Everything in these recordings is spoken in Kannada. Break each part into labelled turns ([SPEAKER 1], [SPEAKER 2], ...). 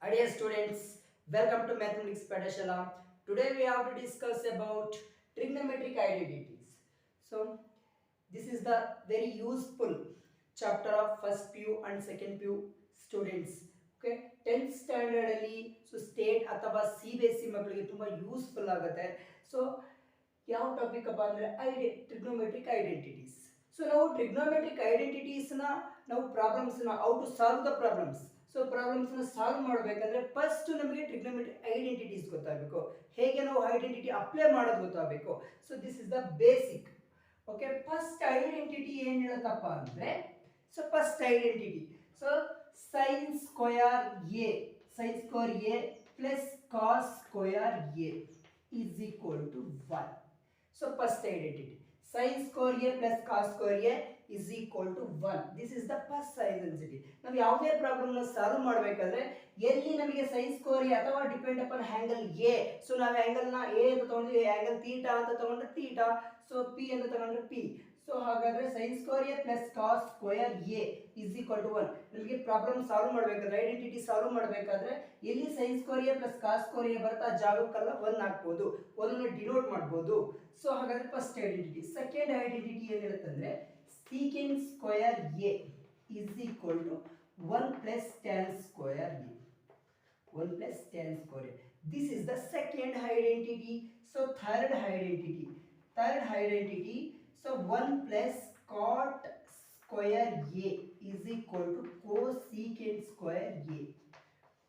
[SPEAKER 1] Dear students, welcome to Mathematics Padashala. Today we have to discuss about trigonometric identities. So this is the very useful chapter of first PU and second PU students. Okay, 10th standard ಅಲ್ಲಿ ಸೊ ಸ್ಟೇಟ್ ಅಥವಾ CBSE ಮಕ್ಕಳಿಗೆ ತುಂಬಾ ಯೂಸ್ಫುಲ್ ಆಗುತ್ತೆ. ಸೊ ಯಾವ ಟಾಪಿಕ್ ಅಪ್ಪ ಅಂದ್ರೆ ಟ್ರಿಗ್ನೋಮೆಟ್ರಿಕ್ ಐಡೆಂಟಿಟೀಸ್. ಸೊ ನಾವು ಟ್ರಿಗ್ನೋಮೆಟ್ರಿಕ್ ಐಡೆಂಟಿಟೀಸ್ ನಾವು problems how to solve the problems. So problems solve ಮಾಡಬೇಕಂದ್ರೆ ಫಸ್ಟ್ ನಮಗೆ ಟ್ರಿಗ್ನೋಮೆಟ್ರಿಕ್ ಐಡೆಂಟಿಟೀಸ್ ಗೊತ್ತಾಗಬೇಕು, ಹೇಗೆ ನಾವು ಐಡೆಂಟಿಟಿ ಅಪ್ಲೈ ಮಾಡೋದು ಗೊತ್ತಾಗಬೇಕು. So this is the basic. Okay, first identity ಏನು ಹೇಳುತ್ತಪ್ಪ ಅಂದ್ರೆ, so first identity so sin square a plus cos square a is equal to 1. So first identity, sin square a plus cos square a is equal to 1. This is the first identity. ನಾವು ಯಾವುದೇ ಪ್ರಾಬ್ಲಮ್ ನ ಸಾಲ್ವ್ ಮಾಡಬೇಕಾದ್ರೆ ಎಲ್ಲಿ ನಮಗೆ sin square a ಅಥವಾ depend upon angle a, so ನಾವು ಆಂಗಲ್ ನ a ಅಂತ ತಗೊಂಡ್ರೆ ಆಂಗಲ್ ಥೀಟಾ ಅಂತ ತಗೊಂಡ್ರೆ ಥೀಟಾ, ಸೊ p ಅಂತ ತಗೊಂಡ್ರೆ p. ಸೊ ಹಾಗಾದ್ರೆ sin square a plus cos square a is equal to 1. ನಮಗೆ ಪ್ರಾಬ್ಲಮ್ ಸಾಲ್ವ್ ಮಾಡಬೇಕಾದ್ರೆ ಐಡೆಂಟಿಟಿ ಸಾಲ್ವ್ ಮಾಡಬೇಕಾದ್ರೆ ಎಲ್ಲಿ sin square a plus cos square a ಬರುತ್ತೆ ಆ ಜಾಗಕ್ಕೆಲ್ಲ 1 ಹಾಕ್ಬೋದು, 1 ಅನ್ನು ಡಿನೋಟ್ ಮಾಡಬಹುದು. ಸೊ ಹಾಗಾದ್ರೆ ಫಸ್ಟ್ ಐಡೆಂಟಿಟಿ. ಸೆಕೆಂಡ್ ಐಡೆಂಟಿಟಿ ಏನು ಹೇಳುತ್ತಂದ್ರೆ secant square a is equal to 1 plus tan square a. 1 plus tan square a. This is the second identity. So third identity. So 1 plus cot square a is equal to cosecant square a.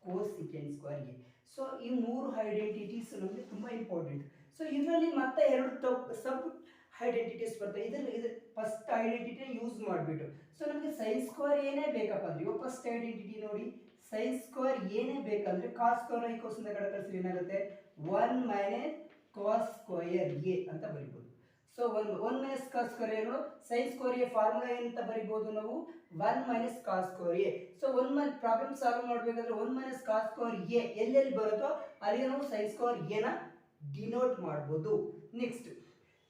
[SPEAKER 1] cosecant square a. So ಈ ಮೂರು ಐಡೆಂಟಿಟೀಸ್ ನಮಗೆ ತುಂಬಾ ಇಂಪಾರ್ಟೆಂಟ್. ಸೊ ಇದರಲ್ಲಿ ಮತ್ತೆ ಎರಡು ಸಬ್ ಐಡೆಂಟಿಟೀಸ್ ಬರ್ತವೆ. ಇದು ಫಸ್ಟ್ ಐಡೆಂಟಿಟಿ ಯೂಸ್ ಮಾಡಿಬಿಟ್ಟು ಸೊ ನಮಗೆ sin ಸ್ಕ್ವೇರ್ ಏನೇ ಬೇಕಪ್ಪ ಅಂದ್ರೆ ಇವಾಗ ಫಸ್ಟ್ ಐಡೆಂಟಿಟಿ ನೋಡಿ, sin ಸ್ಕ್ವೇರ್ ಏನೇ ಬೇಕಂದ್ರೆ cos ಸ್ಕ್ವೇರ್ ಈ ಕೋಸ್ ಇಂದ ಕಡೆ ಕಳಿಸಿದ್ರೆ ಏನಾಗುತ್ತೆ 1 ಮೈನಸ್ cos ಸ್ಕ್ವೇರ್ a ಅಂತ ಬರೀಬಹುದು. ಸೊ 1 ಮೈನಸ್ cos ಸ್ಕ್ವೇರ್ ಏನು, sin ಸ್ಕ್ವೇರ್ a ಫಾರ್ಮುಲಾ ಏನಂತ ಬರೀಬಹುದು ನಾವು 1 minus cos square a. So 1 problem solve ಮಾಡಬೇಕಾದ್ರೆ 1 ಮೈನಸ್ cos ಸ್ಕ್ವೇರ್ a ಎಲ್ಲೆಲ್ಲಿ ಬರುತ್ತೋ ಅಲ್ಲಿ ನಾವು sin ಸ್ಕ್ವೇರ್ a ನ ಡಿನೋಟ್ ಮಾಡಬಹುದು. ನೆಕ್ಸ್ಟ್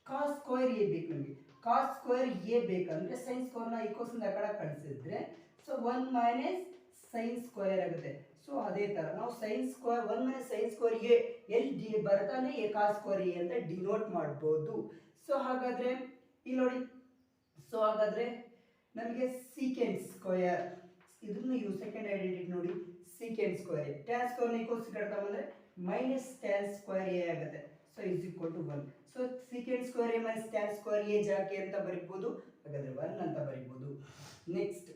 [SPEAKER 1] cos ಸ್ಕ್ವೇರ್ a ಬೇಕು ನಮಗೆ, cos ಸ್ಕ್ವೇರ್ a ಬೇಕಂದ್ರೆ sin ಸ್ಕ್ವೇರ್ ನ ಈಕ್ವಲ್ಸ್ ಇಂದ ಆ ಕಡೆ ಕಳಿಸಿದ್ರೆ ಸೊ 1 ಮೈನಸ್ sin ಸ್ಕ್ವೇರ್ ಆಗುತ್ತೆ. ಸೊ ಅದೇ ತರ ನಾವು sin square 1 minus sin square a ಎಲ್ಲಿ ಬರುತ್ತೆ ಅಲ್ಲಿ cos ಸ್ಕ್ವೇರ್ a ಅಂತ ಡಿನೋಟ್ ಮಾಡಬಹುದು. ಸೊ ಹಾಗಾದ್ರೆ ಇಲ್ಲಿ ನೋಡಿ, ಸೊ ಹಾಗಾದ್ರೆ ನಮಗೆ secant ಸ್ಕ್ವೇರ್ ಇದನ್ನ ಯೂಸ್ ಸೆಕೆಂಡ್ ಐಡೆಂಟಿಟಿ ನೋಡಿ, secant square a tan square ನ ಈಕ್ವಲ್ಸ್ ಕಡೆ ತಗೊಂಡ್ರೆ ಮೈನಸ್ tan ಸ್ಕ್ವೇರ್ a ಆಗುತ್ತೆ. So is equal to 1. So secant square a minus tan square a ಜಾಕೆ ಅಂತ ಬರೀಬಹುದು, ಹಾಗಾದ್ರೆ 1 ಅಂತ ಬರೀಬಹುದು. ನೆಕ್ಸ್ಟ್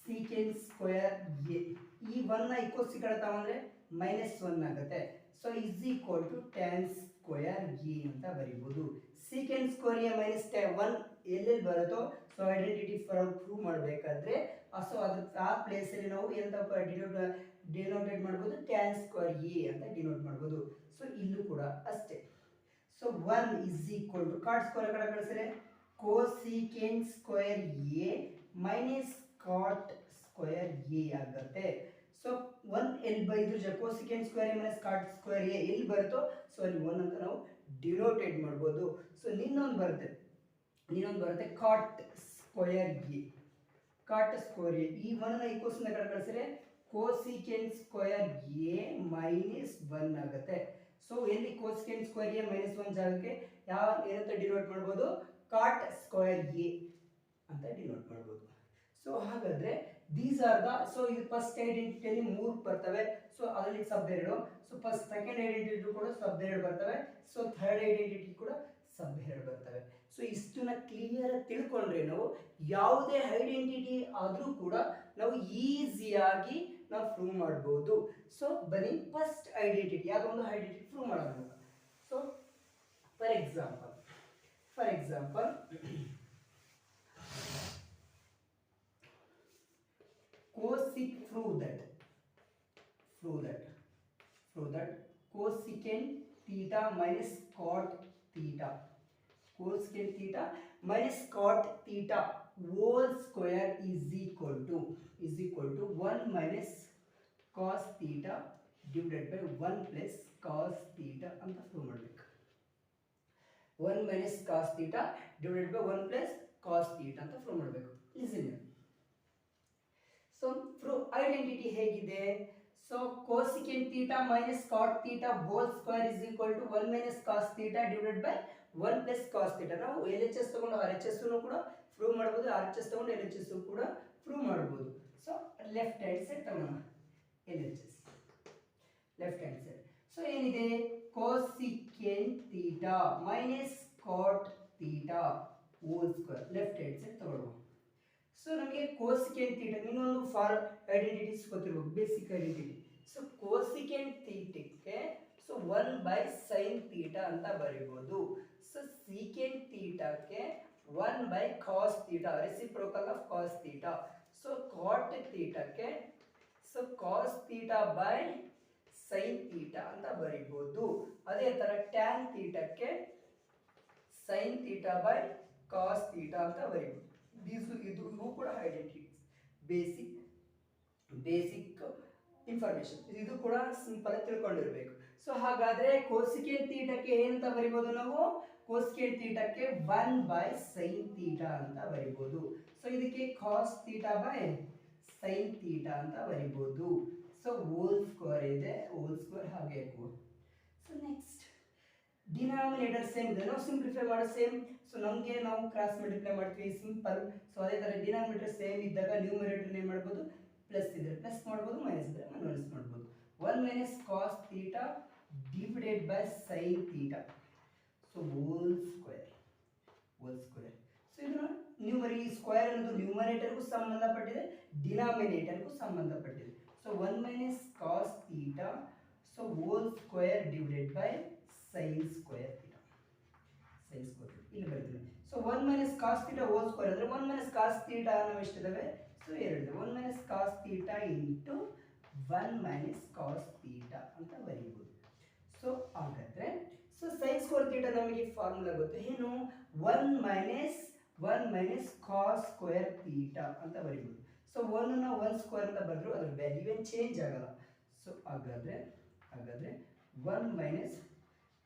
[SPEAKER 1] secant ಸ್ಕ್ವೇರ್ a ಈ 1 ನ ಈಕ್ವಲ್ಸ್ ಕಡೆ ತಗೊಂಡ್ರೆ ಮೈನಸ್ 1 ಆಗುತ್ತೆ. So is equal to tan square a ಅಂತ ಬರೀಬಹುದು. secant ಸ್ಕ್ವೇರ್ a ಮೈನಸ್ 1 ಎಲ್ಲೆಲ್ಲಿ ಬರುತ್ತೋ ಸೊ ಐಡೆಂಟಿಟಿ ಪ್ರೂವ್ ಮಾಡಬೇಕಾದ್ರೆ ಸೊ ಅದ್ರ ಆ ಪ್ಲೇಸ್ ಅಲ್ಲಿ ನಾವು ಎಂತ ಡಿನೋಟೇಟ್ ಮಾಡಬಹುದು tan ಸ್ಕ್ವೇರ್ a ಅಂತ ಡಿನೋಟ್ ಮಾಡಬಹುದು. ಸೊ ಇಲ್ಲೂ ಕೂಡ ಅಷ್ಟೇ. So 1 is equal to cot square ಕಡೆ ಕಳಿಸಿದ್ರೆ cosecant square a minus cot square a ಆಗುತ್ತೆ. ಸೊ 1 ಎಲ್ಲಿ ಇದ್ರ cosecant square a minus cot square a ಎಲ್ಲಿ ಬರುತ್ತೋ ಸೊ ಅಲ್ಲಿ 1 ಅಂತ ನಾವು ಡಿನೋಟೇಟ್ ಮಾಡಬಹುದು. ಸೊ ಇನ್ನೊಂದು ಬರುತ್ತೆ cot square a. cot square a ಈ 1 ನ ಈಕ್ವಲ್ಸ್ ನ ಕಡೆ ಕಳಿಸಿದ್ರೆ cosecant ಸ್ಕ್ವೇರ್ a ಮೈನಸ್ 1 ಆಗುತ್ತೆ. ಸೊ ಎಲ್ಲಿ cosecant ಸ್ಕ್ವೇರ್ a ಮೈನಸ್ 1 ಜಾಗಕ್ಕೆ ಯಾವ ಏನಂತ ಡಿನೋಟ್ ಮಾಡಬಹುದು cot ಸ್ಕ್ವೇರ್ a ಅಂತ ಡಿನೋಟ್ ಮಾಡಬಹುದು. ಸೊ ಹಾಗಾದ್ರೆ ದೀಸ್ ಆರ್ ದ ಸೊ ಇದು ಫಸ್ಟ್ ಐಡೆಂಟಿಟಿಯಲ್ಲಿ 3 ಬರ್ತವೆ. ಸೊ ಅದರಲ್ಲಿ ಸಬ್ ಎರಡು. ಸೊ ಫಸ್ಟ್ ಸೆಕೆಂಡ್ ಐಡೆಂಟಿಟಿ ಕೂಡ ಸಬ್ ಎರಡು ಬರ್ತವೆ. ಸೊ ಥರ್ಡ್ ಐಡೆಂಟಿಟಿ ಕೂಡ ಸಬ್ ಎರಡು ಬರ್ತವೆ. ಸೊ ಇಷ್ಟನ್ನ ಕ್ಲಿಯರ್ ತಿಳ್ಕೊಂಡ್ರೆ ನಾವು ಯಾವುದೇ ಐಡೆಂಟಿಟಿ ಆದರೂ ಕೂಡ ನಾವು ಈಸಿಯಾಗಿ ನಾವು ಪ್ರೂವ್ ಮಾಡಬಹುದು. ಸೊ ಬನ್ನಿ ಫಸ್ಟ್ ಐಡೆಂಟಿಟಿ ಯಾವುದೊಂದು ಐಡೆಂಟಿಟಿ ಪ್ರೂವ್ ಮಾಡೋಣ. So for example prove that cosecant theta minus cot theta whole square is equal to 1 minus cos theta divided by 1 plus cos theta ಅಂತ ಪ್ರೂವ್ ಮಾಡಬೇಕು. 1 minus cos theta divided by 1 plus cos theta ಅಂತ ಪ್ರೂವ್ ಮಾಡಬೇಕು. ಲಿಸನ್. ಸೊ ಪ್ರೂವ್ ಐಡೆಂಟಿಟಿ ಹೇಗಿದೆ? So cosecant theta minus cot theta whole square is equal to 1 minus cos theta divided by 1 plus cos theta. ನಾವು LHS ತಗೊಂಡು RHS ನು ಕೂಡ ಪ್ರೂವ್ ಮಾಡಬಹುದು, RHS ತಗೊಂಡು LHS ಕೂಡ ಪ್ರೂವ್ ಮಾಡಬಹುದು. ಸೊ ಲೆಫ್ಟ್ ಹ್ಯಾಂಡ್ ಸೈಡ್ ತಗೋಣ, LHS left hand side. So ಏನಿದೆ cosecant theta minus cot theta whole square left hand side ತಗೊಳ್ಳುವ. ಸೊ ನಮಗೆ cosecant theta ಇನ್ನೊಂದು ಫಾರ್ ಐಡೆಂಟಿಟೀಸ್ ಗೊತ್ತಿರಬೇಕು, basic identity. So cosecant theta ಕ್ಕೆ ಸೊ 1 by sin theta ಅಂತ ಬರೀಬಹುದು. ಸೊ secant theta ಕ್ಕೆ 1 by cos theta, reciprocal of cos theta. So cot theta ಕ್ಕೆ so cos theta by sin theta ಅಂತ ಬರೀಬಹುದು. ಅದೇ ತರ tan theta ಕ್ಕೆ sin theta by cos theta ಅಂತ ಬರೀಬಹುದು. ಇವು ಕೂಡ ಐಡೆಂಟಿಟೀಸ್, ಬೇಸಿಕ್ ಇನ್ಫಾರ್ಮೇಶನ್. ಇದು ಕೂಡ ಸಿಂಪಲ್ ಆಗಿ ತಿಳ್ಕೊಂಡಿರ್ಬೇಕು. ಸೊ ಹಾಗಾದ್ರೆ cosecant theta ಕ್ಕೆ ಏನಂತ ಬರೀಬಹುದು ನಾವು? cosecant theta ಕ್ಕೆ 1 by sin theta ಅಂತ ಬರೀಬಹುದು. ಸೊ ಇದಕ್ಕೆ cos theta by sin theta ಅಂತ ಬರೀಬಹುದು. ಸೊ ಹೋಲ್ ಸ್ಕ್ವೇರ್ ಇದೆ, ಹೋಲ್ ಸ್ಕ್ವೇರ್ ಹಾಗೆ ಹಾಕುವ. ಸೊ ನೆಕ್ಸ್ಟ್ ಡಿನಾಮಿನೇಟರ್ ಸೇಮ್ ಇದೆ, ನಾವು ಸಿಂಪ್ಲಿಫೈ ಮಾಡೋ ಸೇಮ್. ಸೊ ನಮಗೆ ನಾವು ಕ್ರಾಸ್ ಮಲ್ಟಿಪ್ಲೈ ಮಾಡ್ತೀವಿ ಸಿಂಪಲ್. ಸೊ ಅದೇ ತರ ಡಿನಾಮಿನೇಟರ್ ಸೇಮ್ ಇದ್ದಾಗ ನ್ಯೂಮರೇಟರ್ ಏನು ಮಾಡ್ಬೋದು, ಪ್ಲಸ್ ಇದ್ರೆ ಪ್ಲಸ್ ಮಾಡ್ಬೋದು, ಮೈನಸ್ ಇದ್ರೆ ಮೈನಸ್ ಮಾಡ್ಬೋದು. 1 minus cos theta divided by sin theta. So whole square. So ಇದನ್ನ ಸ್ಕ್ವೇರ್ ಅನ್ನೋದು ನ್ಯೂಮರೇಟರ್ಗೂ ಸಂಬಂಧಪಟ್ಟಿದೆ, ಡಿನಾಮಿನೇಟರ್ಗೂ ಸಂಬಂಧಪಟ್ಟಿದೆ. So 1 minus cos theta so whole square divided by sin square theta. ಇಲ್ಲಿ ಬರೀತೀನಿ. So 1 minus cos theta whole square ಅಂದ್ರೆ 1 minus cos theta ನಾವು ಎಷ್ಟಿದಾವೆ? So 2. 1 minus cos theta into 1 minus cos theta ಅಂತ ಬರೀಬಹುದು. ಸೊ ಹಾಗಾದ್ರೆ ಸೊ sin square theta ನಮಗೆ ಫಾರ್ಮುಲಾ ಗೊತ್ತು, ಏನು? 1 minus cos square theta ಅಂತ ಬರೀಬಹುದು. ಸೊ 1 ನ 1 ಸ್ಕ್ವೇರ್ ಅಂತ ಬರೆದ್ರು ಅದರ ವ್ಯಾಲ್ಯೂ ಏನು ಚೇಂಜ್ ಆಗಲ್ಲ. ಸೊ ಹಾಗಾದ್ರೆ 1 minus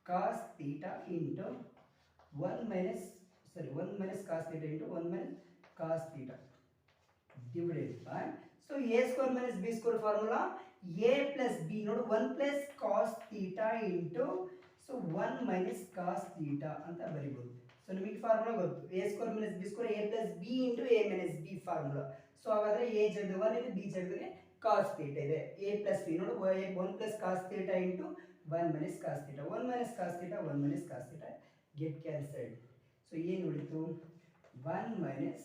[SPEAKER 1] cos theta into 1 minus cos theta into 1 minus cos theta divided by, so a square minus b square formula, a plus b ನೋಡು 1 plus cos theta into so 1 minus cos theta ಅಂತ ಬರೀಬಹುದು. ಸೊ ನಿಮಗೆ ಫಾರ್ಮುಲಾ ಗೊತ್ತು, a square minus b square a plus b into a minus b formula. So ಹಾಗಾದ್ರೆ a ಜಾಗದಲ್ಲಿ 1 ಇದೆ, b ಜಾಗದಲ್ಲಿ cos theta ಇದೆ. a plus b ನೋಡು 1 plus cos theta into 1 minus cos theta. 1 minus cos theta 1 minus cos theta get cancelled. So ಏನು ಉಳಿತು? 1 minus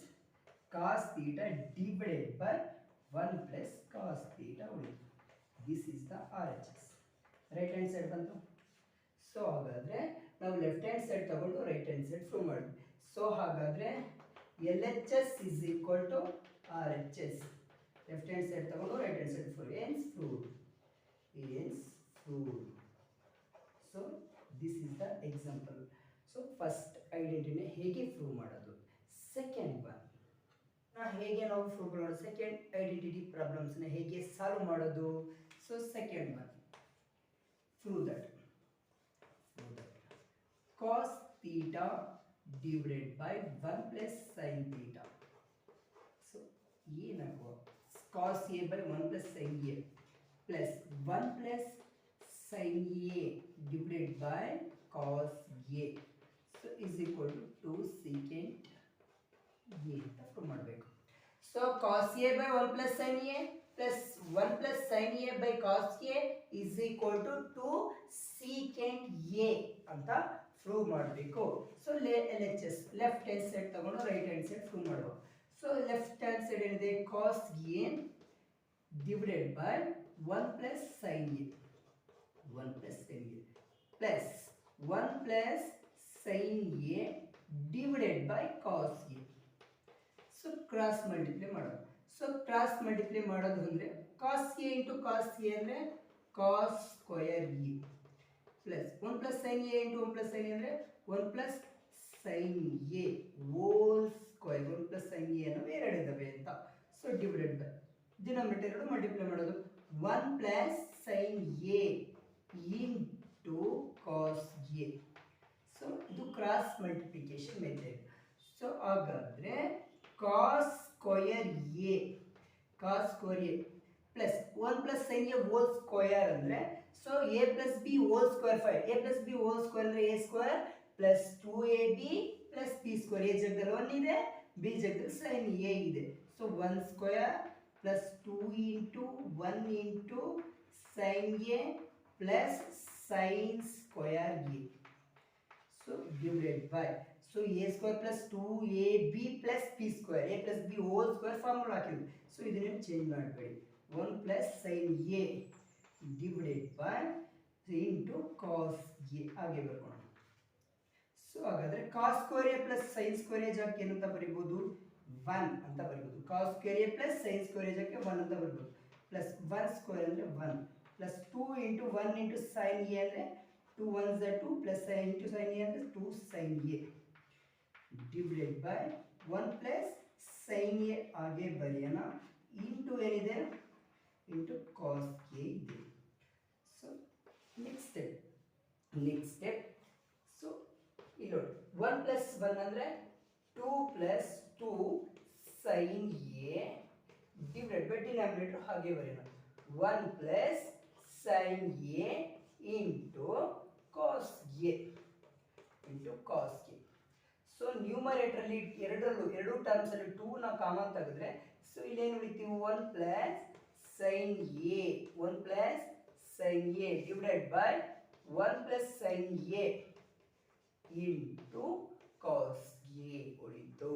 [SPEAKER 1] cos theta divided by 1 plus cos theta ಉಳಿತು. This is the RHS. Right hand side ಬಂತು. ಸೊ ಹಾಗಾದ್ರೆ ನಾವು ಲೆಫ್ಟ್ ಹ್ಯಾಂಡ್ ಸೈಡ್ ತಗೊಂಡು ರೈಟ್ ಹ್ಯಾಂಡ್ ಸೈಡ್ ಪ್ರೂವ್ ಮಾಡಿದ್ವಿ. ಸೊ ಹಾಗಾದ್ರೆ LHS is equal to RHS. Left hand side ತಗೊಂಡು right hand side prove. Hence prove. So this is the example. So first ಐಡೆಂಟಿಟಿನ ಹೇಗೆ ಪ್ರೂವ್ ಮಾಡೋದು, ಸೆಕೆಂಡ್ ಒನ್ ಹೇಗೆ ನಾವು ಪ್ರೂವ್ ಮಾಡೋದು, ಸೆಕೆಂಡ್ ಐಡೆಂಟಿಟಿ ಪ್ರಾಬ್ಲಮ್ಸ್ನ ಹೇಗೆ ಸಾಲ್ವ್ ಮಾಡೋದು. So second one prove that cos theta divided by 1 plus sin theta. So ಏನಾಗುವ cos a by 1 plus sin a plus 1 plus sin a divided by cos a. So is equal to 2 secant a ಅಂತ ಪ್ರೂವ್ ಮಾಡಬೇಕು. So cos a by 1 plus sin a plus 1 plus sin a by cos a is equal to 2 secant a ಅಂತ ಪ್ರೂವ್ ಮಾಡಬೇಕು. So LHS left hand side ತಗೊಂಡು ರೈಟ್ ಹ್ಯಾಂಡ್ ಸೈಡ್ ಪ್ರೂವ್ ಮಾಡುವ. ಸೊ ಲೆಫ್ಟ್ ಹ್ಯಾಂಡ್ ಸೈಡ್ ಏನಿದೆ, cos a divided by 1 plus sin a, 1 plus sin a plus 1 plus sin a divided by cos a. So cross multiply ಮಾಡೋದು. ಸೊ ಕ್ರಾಸ್ ಮಲ್ಟಿಪ್ಲೈ ಮಾಡೋದು ಅಂದರೆ cos a into cos a ಅಂದರೆ cos square e plus 1 plus sin a into 1 plus sin a ಅಂದರೆ 1 plus sin a whole square. 1 plus sin a ಅನ್ನೋ ಎರಡು ಇದಾವೆ ಅಂತ. ಸೊ ಡಿವೈಡೆಡ್ ಬೈ ಡಿನಾಮಿನೇಟರ್ ಎರಡು ಮಲ್ಟಿಪ್ಲೈ ಮಾಡೋದು. 1 plus sin a into cos a. So ಇದು ಕ್ರಾಸ್ ಮಲ್ಟಿಪ್ಲಿಕೇಶನ್ ಮೆಥಡ್. ಸೊ ಹಾಗಾದ್ರೆ cos square a plus 1 plus sine A whole square ಅಂದರೆ so A plus B whole square 5 A plus B whole square ಅಂದರೆ A square plus 2ab plus B square A ಜಾಗದಲ್ಲಿ 1 ಇದೆ ಬಿ ಜಾಗದಲ್ಲಿ ಸೈನ್ ಎ ಇದೆ so 1 square plus 2 into 1 into sine A plus sign square A so divided by so a square plus 2ab plus b square a plus b whole square formula ಹಾಕಿದ್ವಿ ಸೊ ಇದನ್ನ ಚೇಂಜ್ ಮಾಡಬೇಡಿ 1 plus sin a divided by into cos a ಹಾಗೆ ಬರ್ಕೋಣ ಸೊ ಹಾಗಾದ್ರೆ cos square a plus sin square a ಜಾಗಕ್ಕೆ ಏನು ಅಂತ ಬರೀಬಹುದು 1 ಅಂತ ಬರೀಬಹುದು cos square a plus sin square a ಜಾಗಕ್ಕೆ 1 ಅಂತ ಬರೀಬಹುದು ಪ್ಲಸ್ 1 ಸ್ಕ್ವೇರ್ ಅಂದ್ರೆ 1 plus 2 into 1 into sin a ಅಂದ್ರೆ 2 1s are 2 plus sin into sin a ಅಂದ್ರೆ 2 sin a divided by 1 plus sin a आगे बरियाना into ಏನಿದೆ into cos a ಇದೆ so next step so ಇಲ್ಲಿ ನೋಡಿ 1 plus 1 ಅಂದ್ರೆ 2 plus 2 sin a divided by denominator ಹಾಗೆ ಬರೆಯೋಣ 1 plus sin a into cos a so numerator ಅಲ್ಲಿ ಎರಡು ಟರ್ಮ್ಸ್ ಅಲ್ಲಿ 2 ನ ಕಾಮನ್ ತೆಗೆದ್ರೆ ಸೊ ಇಲ್ಲಿ ಏನು ಉಳಿತೀವಿ 1 plus sin a 1 plus sin a divided by 1 plus sin a into cos a ಉಳಿತು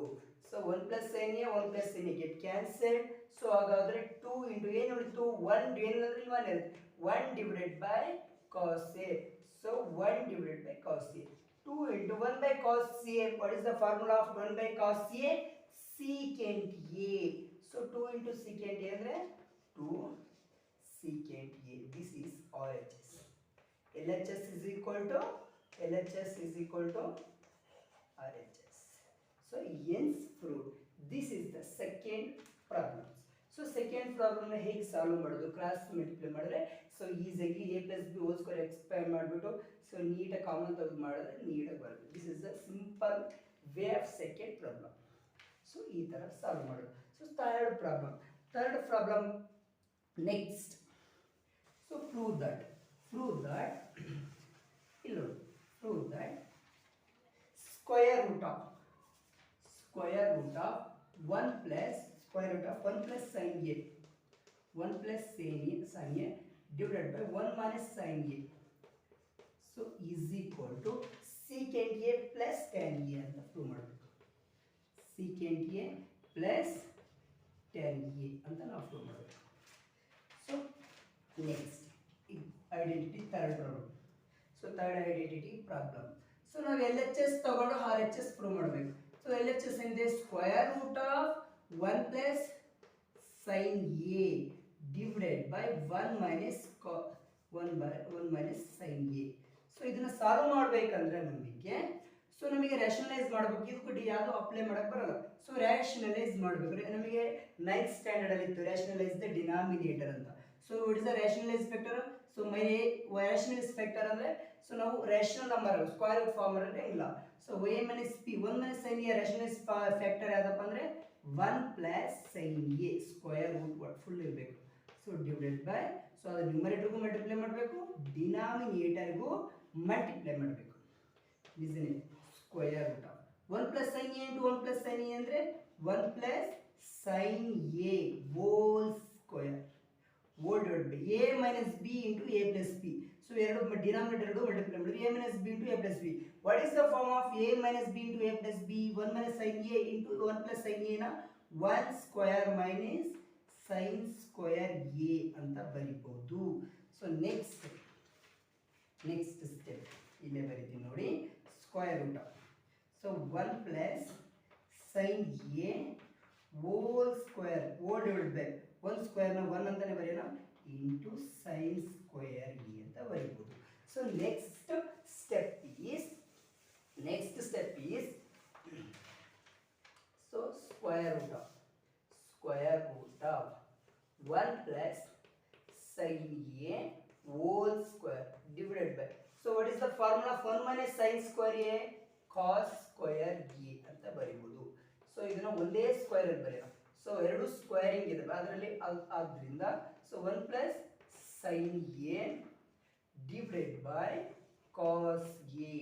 [SPEAKER 1] so 1 plus sin a 1 plus sin a get cancelled so ಹಾಗಾದ್ರೆ 2 ಇಂಟು ಏನು ಉಳಿತು 1 ಏನಂದ್ರೆ 1 divided by cos a so 1 divided by cos a 2 into 1 by cos a what is the formula of 1 by cos a secant a so 2 into secant a ಅಂದ್ರೆ 2 secant a this is RHS LHS is equal to RHS so hence proved this is the second problem so second problem ನ ಹೇಗೆ ಸಾಲ್ವ್ ಮಾಡೋದು ಕ್ರಾಸ್ ಮಲ್ಟಿಪ್ಲೈ ಮಾಡಿದ್ರೆ ಸೊ ಈಸಿಯಾಗಿ a plus b whole square expand ಮಾಡಿಬಿಟ್ಟು ಸೊ ನೀಟಾಗಿ ಕಾಮನ್ ತೆಗೆದು ಮಾಡಿದ್ರೆ ನೀಟಾಗಿ ಬರುತ್ತೆ this is the simple way of second problem so ಈ ಥರ ಸಾಲ್ವ್ ಮಾಡೋದು so third problem next so prove that ಇಲ್ಲಿ ನೋಡಿ prove that square root of 1 plus square root of 1 plus sin a 1 plus sin a divided by 1 minus sin a so is equal to secant a plus tan a ಅಂತ ಪ್ರೂವ್ ಮಾಡಬೇಕು secant a plus tan a ಅಂತ ನಾವು ಪ್ರೂವ್ ಮಾಡಬೇಕು so next identity third problem so third identity problem so ನಾವು LHS ತಗೊಂಡು RHS ಪ್ರೂವ್ ಮಾಡಬೇಕು ಸೊ LHS ಏನಿದೆ square root of 1 plus sin a divided by 1 minus sin a so ಇದನ್ನ ಸಾಲ್ವ್ ಮಾಡಬೇಕಂದ್ರೆ ನಮಗೆ ರ್ಯಾಷನಲೈಸ್ ಮಾಡಬೇಕು ಇದಕ್ಕೆ ಯಾವುದು ಅಪ್ಲೈ ಮಾಡಕ್ಕೆ ಬರಲ್ಲ ಸೊ ರ್ಯಾಷನಲೈಸ್ ಮಾಡಬೇಕು ನಮಗೆ 9th ಸ್ಟ್ಯಾಂಡರ್ಡ್ ಅಲ್ಲಿ ಇತ್ತು ರ್ಯಾಷನಲೈಸ್ ದ ಡಿನಾಮಿನೇಟರ್ ಅಂತ so what is the rationalise factor so rationalise factor ಅಂದ್ರೆ ಸೊ ನಾವು rational number square root form ಅಂದ್ರೆ ಇಲ್ಲ so a minus p 1 minus sin a rationalise factor ಯಾವ್ದಪ್ಪ ಅಂದ್ರೆ 1 plus sin a square root full ಇರಬೇಕು ಸೊ ಡಿವೈಡೆಡ್ ಬೈ ಸೊ ಅದು ನ್ಯೂಮರೇಟರ್ಗೂ ಮಲ್ಟಿಪ್ಲೈ ಮಾಡಬೇಕು ಡಿನಾಮಿನೇಟರ್ಗೂ ಮಲ್ಟಿಪ್ಲೈ ಮಾಡಬೇಕು ಡಿಸೈನ್ square root of 1 plus sin a into 1 plus sin a ಅಂದ್ರೆ 1 plus sin a whole square whole divided by a minus b into a plus b so ಎರಡು ಡಿನಾಮಿನೇಟರ್ ಎರಡು ಮಲ್ಟಿಪ್ಲೈ ಮಾಡಿದ್ರೆ a minus b into a plus b what is the form of a minus b into a plus b 1 minus sin a into 1 plus sin a ನ 1 square minus sin square a ಅಂತ ಬರೀಬಹುದು ಸೊ ನೆಕ್ಸ್ಟ್ ಸ್ಟೆಪ್ ಇಲ್ಲೇ ಬರೀತೀನಿ ನೋಡಿ square root so 1 plus sin a whole square whole divided by 1 square ನ 1 ಅಂತಾನೆ ಬರೆಯೋಣ into sin square a ಅಂತ ಬರೀಬಹುದು so next step is so square root of 1 plus sin a whole square divided by so what is the formula of 1 minus sin square a cos square a ಅಂತ ಬರೀಬಹುದು ಸೊ ಇದನ್ನ ಒಂದೇ ಸ್ಕ್ವೇರ್ ಅಲ್ಲಿ ಬರೆಯೋಣ ಸೊ ಎರಡು ಸ್ಕ್ವೇರಿಂಗ್ ಇದೆ ಅದರಲ್ಲಿ ಆದ್ರಿಂದ so 1 plus sine A divided by cos A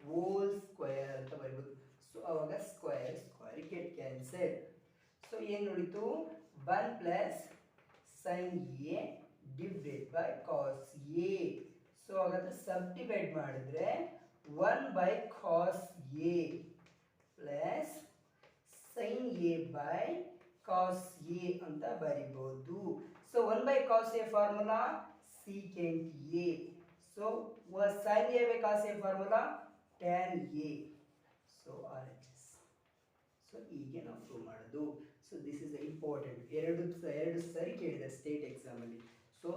[SPEAKER 1] whole square ಅಂತ ಬರೀಬೋದು. ಸೊ ಅವಾಗ ಸ್ಕ್ವೇರ್ ಗೆಟ್ ಕ್ಯಾನ್ಸಲ್. ಸೊ ಏನು ಉಳಿತು 1 plus sine A divided by cos A. So ಹಾಗಾದ್ರೆ ಸಬ್ ಡಿವೈಡ್ ಮಾಡಿದ್ರೆ 1 by cos A plus sine A by cos A ಅಂತ ಬರಿಬಹುದು. So 1 by cos A formula secant A. So sine A by cos A formula tan A. So RHS. So ಹೀಗೆ ನಾವು ಪ್ರೂವ್ ಮಾಡೋದು. So this is important. ಎರಡು ಸರಿ ಕೇಳಿದೆ ಸ್ಟೇಟ್ ಎಕ್ಸಾಮಲ್ಲಿ. ಸೊ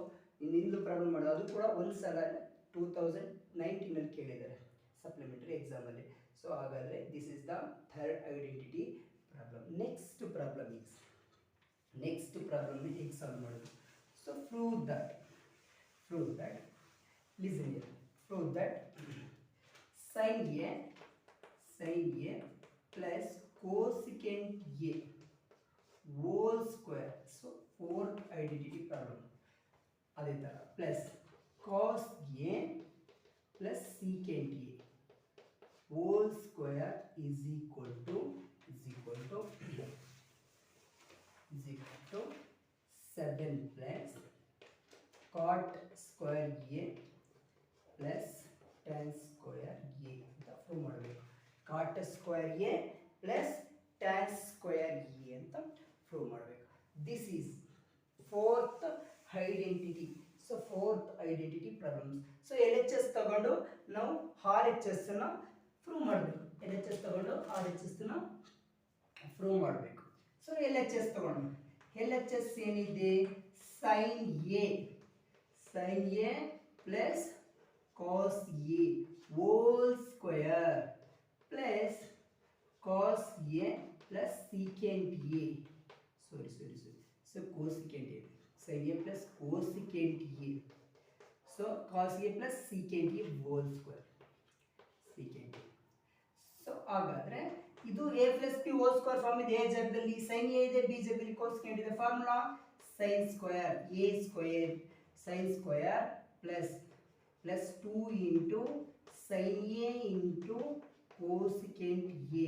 [SPEAKER 1] ಇನ್ನೊಂದು ಪ್ರಾಬ್ಲಮ್ ಮಾಡೋದು, ಅದು ಕೂಡ ಒಂದು ಸಲ 2019 ಕೇಳಿದ್ದಾರೆ ಸಪ್ಲಿಮೆಂಟರಿ ಎಕ್ಸಾಮಲ್ಲಿ. ಸೊ ಹಾಗಾದರೆ this is the third identity problem. Next problem ಹೇಗೆ ಸಾಲ್ವ್ ಮಾಡೋದು? So prove that listen here. Prove that sin A plus cosecant A whole square. So fourth identity problem. ಅದೇ ಥರ plus cos A plus secant A whole square is equal to 7 plus cot square A plus tan square A ಅಂತ ಪ್ರೂವ್ ಮಾಡಬೇಕು. Cot square A plus tan square A ಅಂತ ಪ್ರೂವ್ ಮಾಡಬೇಕು. This is fourth identity. So fourth identity problems. So LHS ತಗೊಂಡು ನಾವು RHS ಅನ್ನು ಪ್ರೂವ್ ಮಾಡಬೇಕು. LHS ತಗೊಂಡು RHS ಅನ್ನು ಪ್ರೂವ್ ಮಾಡಬೇಕು. ಸೊ LHS ತಗೊಂಡು LHS ಏನಿದೆ? Sine A plus cos A whole square plus cos A plus secant A. Sorry. So cosecant A. Sin A plus cosecant A. So cos A plus secant A whole square. Secant A. So ಹಾಗಾದ್ರೆ ಇದು A plus B whole square form ಇದೆ. A ಜಾಗದಲ್ಲಿ sin A ಇದೆ, B ಜಾಗದಲ್ಲಿ cosecant ಇದೆ. Formula sin square A square sin square plus 2 into sin A into cosecant A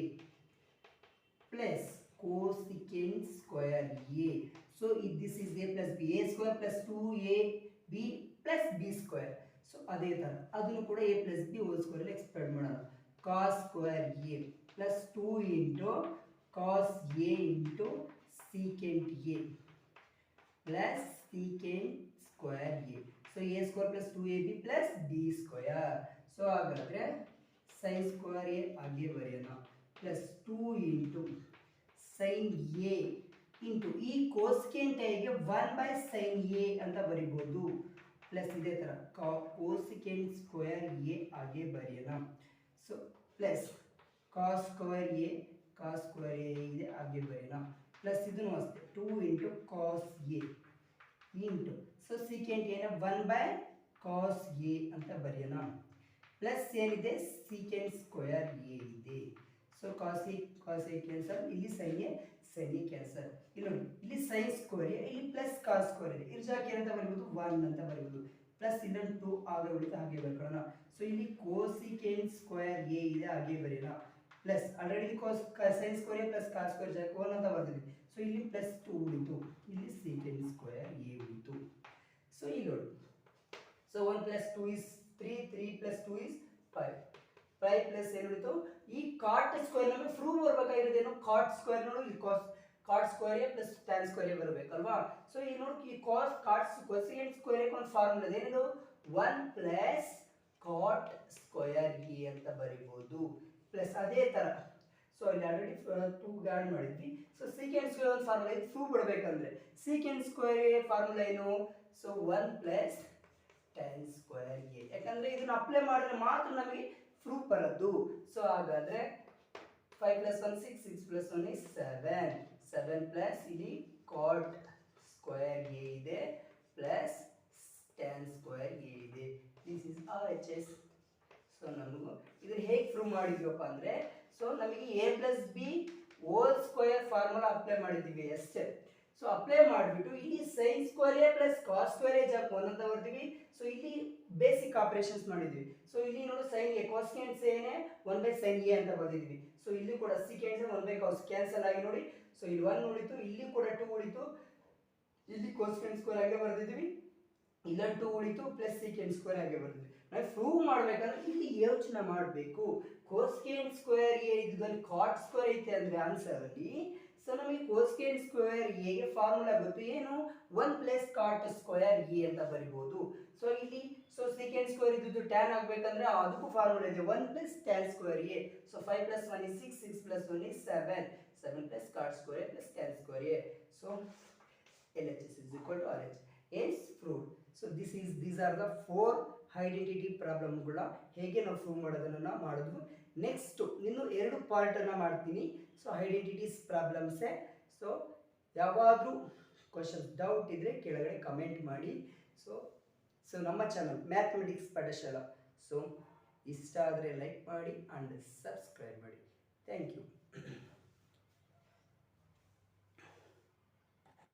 [SPEAKER 1] plus cosecant square A. So this is A plus B. A square plus 2AB plus B square. So ಅದೇ ಥರ ಅದನ್ನು ಕೂಡ A plus B whole square ಅಲ್ಲಿ ಎಕ್ಸ್ಪ್ಯಾಂಡ್ ಮಾಡೋಣ. cos square A plus 2 into cos A into secant A plus secant square A. So A square plus 2AB plus B square. So ಹಾಗಾದ್ರೆ sin square A ಹಾಗೆ ಬರೆಯೋಣ plus 2 into sin A into ಈ cosecant A ಗೆ 1 by sin A ಅಂತ ಬರಿಬಹುದು. ಪ್ಲಸ್ ಇದೇ ಥರ cosecant square A ಹಾಗೆ ಬರೆಯೋಣ. So plus cos square A ಇದೆ ಹಾಗೆ ಬರೆಯೋಣ. ಪ್ಲಸ್ ಇದನ್ನು ಅಷ್ಟೇ 2 into cos A into so secant A ನ 1 by cos A ಅಂತ ಬರೆಯೋಣ. ಪ್ಲಸ್ ಏನಿದೆ secant square A ಇದೆ. ಸೊ cos A ಕ್ಯಾನ್ಸಲ್, ಇಲ್ಲಿ sin A ಕ್ಯಾನ್ಸಲ್. ಇಲ್ಲಿ ನೋಡಿ, ಇಲ್ಲಿ sin square A, ಇಲ್ಲಿ ಪ್ಲಸ್ cos square ಇದೆ. ಇದ್ರ ಜಾಗಕ್ಕೆ ಏನಂತ ಬರೀಬಹುದು? 1 ಅಂತ ಬರೀಬಹುದು. ಪ್ಲಸ್ ಇಲ್ಲೊಂದು 2 ಆಗ ಉಳಿತು, ಹಾಗೆ ಬರ್ಕೊಳ್ಳೋಣ. ಸೊ ಇಲ್ಲಿ cosecant square A ಇದೆ, ಹಾಗೆ ಬರೆಯೋಣ. Plus already sin square A plus cos square ಜಾಗಕ್ಕೆ 1 ಅಂತ ಬರ್ತಿದ್ವಿ. ಸೊ ಇಲ್ಲಿ ಪ್ಲಸ್ 2 ಉಳಿತು, ಇಲ್ಲಿ secant square A ಉಳಿತು. ಸೊ ಇಲ್ಲಿ ನೋಡಿ, so 1 plus 2 is 3 plus 2 is 5 plus ಏನು ಉಳಿತು? ಈ ಕಾಟ್ ಸ್ಕ್ವೇರ್ ನಮಗೆ ಪ್ರೂವ್ ಬರಬೇಕಾಗಿರೋದೇನು? ಕಾಟ್ ಸ್ಕ್ವೇರ್ ನೋಡು, ಇಲ್ಲಿ cot square A plus tan square A ಬರಬೇಕಲ್ವಾ? ಸೊ ಈ ನೋಡಿ, ಈ cosecant ಸ್ಕ್ವೇರ್ ಎ ಒಂದು ಫಾರ್ಮುಲಾ ಇದೆ. ಏನಿದು? 1 ಪ್ಲಸ್ ಕಾಟ್ ಸ್ಕ್ವೇರ್ ಎ ಅಂತ ಬರೀಬಹುದು. ಪ್ಲಸ್ ಅದೇ ತರ ಸೊ ಇಲ್ಲಿ ಆಲ್ರೆಡಿ 2 ಆಡ್ ಮಾಡಿದ್ವಿ. ಸೊ secant ಸ್ಕ್ವೇರ್ ಒಂದು ಫಾರ್ಮುಲಾ ಇದೆ, ಪ್ರೂವ್ ಬರಬೇಕಂದ್ರೆ secant ಸ್ಕ್ವೇರ್ ಎ ಫಾರ್ಮುಲಾ ಏನು? So 1 plus tan square A. ಯಾಕಂದ್ರೆ ಇದನ್ನ ಅಪ್ಲೈ ಮಾಡಿದ್ರೆ ಮಾತ್ರ ನಮಗೆ ಪ್ರೂಫ್ ಬರೋದು. ಸೊ ಹಾಗಾದ್ರೆ 5 plus 1 6 6 plus 1 is 7 ಪ್ಲಸ್ ಇಲ್ಲಿ cot ಸ್ಕ್ವೇರ್ ಎ ಇದೆ ಪ್ಲಸ್ tan ಸ್ಕ್ವೇರ್ ಎ ಇದೆ. This is RHS. ಸೊ ನಮಗೂ ಇದನ್ನ ಹೇಗೆ ಪ್ರೂವ್ ಮಾಡಿದ್ವಪ್ಪ ಅಂದ್ರೆ, ಸೊ ನಮಗೆ A plus B whole square formula apply ಮಾಡಿದ್ದೀವಿ ಅಷ್ಟೇ. ಸೊ ಅಪ್ಲೈ ಮಾಡಿಬಿಟ್ಟು ಇಲ್ಲಿ sine square A plus cos square A ಜಾಗ 1 ಅಂತ ಬರ್ತೀವಿ. ಸೊ ಇಲ್ಲಿ ಬೇಸಿಕ್ ಆಪರೇಷನ್ಸ್ ಮಾಡಿದ್ವಿ. ಸೊ ಇಲ್ಲಿ ನೋಡಿ ಸೈನ್ ಎ ಕಾಸ್ಕೆಂಡ್ಸ್ ಏನೇ 1 ಬೈ ಸೈನ್ ಎ ಅಂತ ಬರ್ದಿದ್ವಿ. ಸೊ ಇಲ್ಲಿ ಕೂಡ ಸೀಕೆಂಡ್ಸ್ 1 ಬೈ ಕಾಸ್ ಕ್ಯಾನ್ಸಲ್ ಆಗಿ ನೋಡಿ. ಸೊ ಇಲ್ಲಿ 1 ಉಳಿತು, ಇಲ್ಲಿ ಕೂಡ 2 ಉಳಿತು, ಇಲ್ಲಿ ಕಾಸ್ಕೆಂಡ್ ಸ್ಕ್ವೇರ್ ಆಗಿ ಬರ್ದಿದ್ವಿ, ಇಲ್ಲ 2 ಉಳಿತು ಪ್ಲಸ್ ಸೀಕೆಂಡ್ ಸ್ಕ್ವೇರ್ ಆಗಿ ಬರ್ದಿದ್ವಿ. ನಾವು ಪ್ರೂವ್ ಮಾಡಬೇಕಂದ್ರೆ ಇಲ್ಲಿ ಯೋಚನೆ ಮಾಡಬೇಕು. ಕೋಸ್ಕೆಂಡ್ ಸ್ಕ್ವೇರ್ ಎ ಇದ್ದಲ್ಲಿ ಕಾಟ್ ಸ್ಕ್ವೇರ್ ಐತೆ ಅಂದ್ರೆ ಆನ್ಸರ್ ಅಲ್ಲಿ. ಸೊ ನಮಗೆ ಕೋಸ್ಕೆಂಡ್ ಸ್ಕ್ವೇರ್ ಎ ಗೆ ಫಾರ್ಮುಲಾ ಗೊತ್ತು, ಏನು 1 ಪ್ಲಸ್ ಕಾಟ್ ಸ್ಕ್ವೇರ್ ಎ ಅಂತ ಬರಿಬಹುದು. ಸೊ ಇಲ್ಲಿ ಸೊ ಸೆಕೆಂಡ್ ಸ್ಕ್ವೇರ್ ಇದ್ದು ಟ್ಯಾನ್ ಆಗಬೇಕಂದ್ರೆ ಅದಕ್ಕೂ ಫಾರ್ಮುಲಾ ಇದೆ 1 plus tan square A. So 5 plus 1 is 6, 6 plus 1 is 7, 7 plus cot square A plus tan square A. So LHS is equal to RH. Hence proved. So these are the 4 identity ಪ್ರಾಬ್ಲಮ್ಗಳ ಹೇಗೆ ನಾವು ಪ್ರೂವ್ ಮಾಡೋದನ್ನ ಮಾಡಿದ್ವು. ನೆಕ್ಸ್ಟ್ ಇನ್ನು 2 ಪಾರ್ಟನ್ನು ಮಾಡ್ತೀನಿ. ಸೊ ಐಡೆಂಟಿಟೀಸ್ ಪ್ರಾಬ್ಲಮ್ಸೇ. ಸೊ ಯಾವಾದರೂ ಕ್ವಶನ್ಸ್ ಡೌಟ್ ಇದ್ದರೆ ಕೆಳಗಡೆ ಕಮೆಂಟ್ ಮಾಡಿ. ಸೊ ನಮ್ಮ ಚಾನಲ್ ಮ್ಯಾಥಮೆಟಿಕ್ಸ್ ಪಾಠಶಾಲಾ. ಸೊ ಇಷ್ಟ ಆದರೆ ಲೈಕ್ ಮಾಡಿ ಆ್ಯಂಡ್ ಸಬ್ಸ್ಕ್ರೈಬ್ ಮಾಡಿ. Thank you.